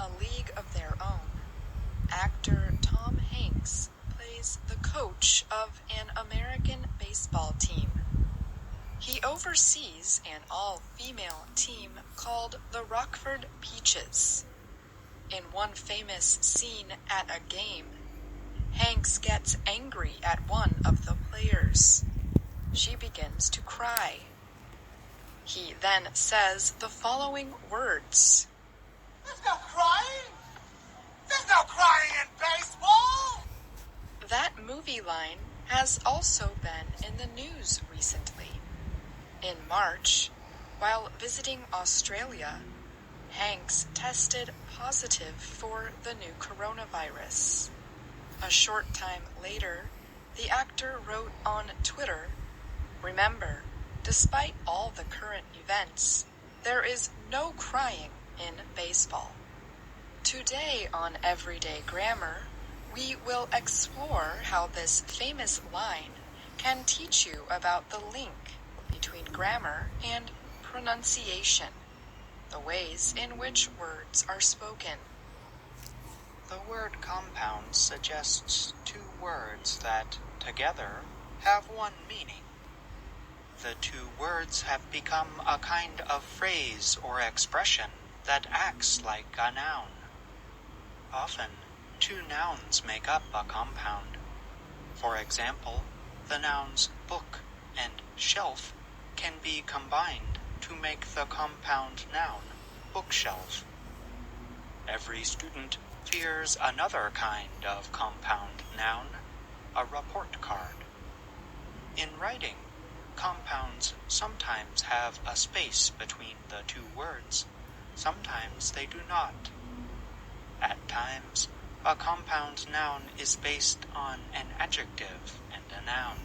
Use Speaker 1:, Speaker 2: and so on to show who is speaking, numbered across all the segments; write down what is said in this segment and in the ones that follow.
Speaker 1: A League of Their Own, actor Tom Hanks plays the coach of an American baseball team. He oversees an all-female team called the Rockford Peaches. In one famous scene at a game, Hanks gets angry at one of the players. She begins to cry. He then says the following words.
Speaker 2: There's no crying! There's no crying in baseball!
Speaker 1: That movie line has also been in the news recently. In March, while visiting Australia, Hanks tested positive for the new coronavirus. A short time later, the actor wrote on Twitter, "Remember, despite all the current events, there is no crying in baseball." Today on Everyday Grammar, we will explore how this famous line can teach you about the link between grammar and pronunciation, the ways in which words are spoken.
Speaker 3: The word compound suggests two words that, together, have one meaning. The two words have become a kind of phrase or expression that acts like a noun. Often, two nouns make up a compound. For example, the nouns book and shelf can be combined to make the compound noun bookshelf. Every student fears another kind of compound noun, a report card. In writing, compounds sometimes have a space between the two words. Sometimes they do not. At times, a compound noun is based on an adjective and a noun.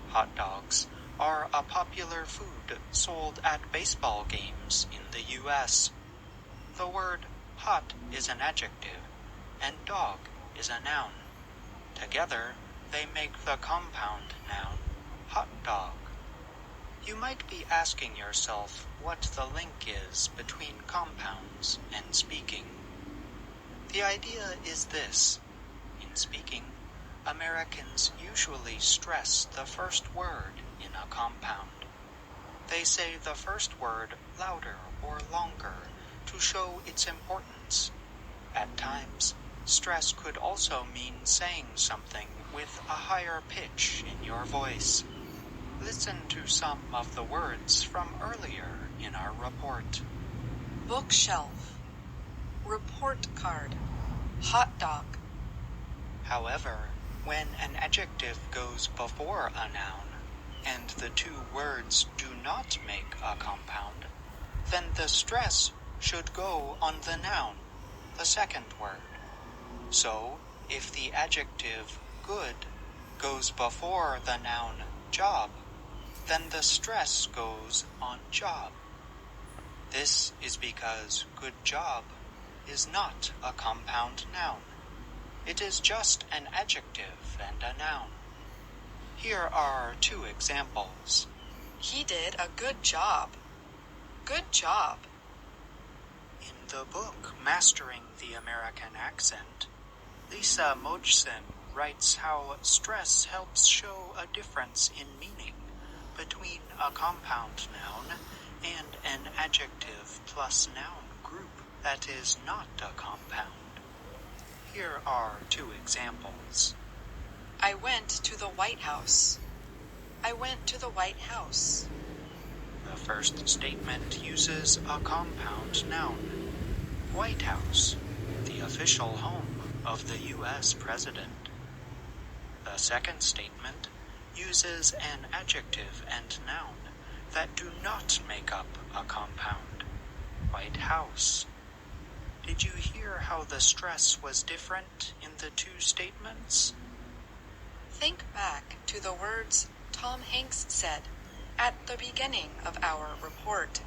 Speaker 3: Hot dogs are a popular food sold at baseball games in the U.S. The word hot is an adjective, and dog is a noun. Together, they make the compound noun hot dog. You might be asking yourself what the link is between compounds and speaking. The idea is this. In speaking, Americans usually stress the first word in a compound. They say the first word louder or longer to show its importance. At times, stress could also mean saying something with a higher pitch in your voice. Listen to some of the words from earlier in our report.
Speaker 1: Bookshelf, report card, hot dog.
Speaker 3: However, when an adjective goes before a noun, and the two words do not make a compound, then the stress should go on the noun, the second word. So, if the adjective good goes before the noun job, then the stress goes on job. This is because good job is not a compound noun. It is just an adjective and a noun. Here are two examples.
Speaker 1: He did a good job. Good job.
Speaker 3: In the book Mastering the American Accent, Lisa Mojsen writes how stress helps show a difference in meaning between a compound noun and an adjective plus noun group that is not a compound. Here are two examples.
Speaker 1: I went to the White House. I went to the White House.
Speaker 3: The first statement uses a compound noun. White House, the official home of the U.S. president. The second statement uses an adjective and noun that do not make up a compound. White House. Did you hear how the stress was different in the two statements?
Speaker 1: Think back to the words Tom Hanks said at the beginning of our report.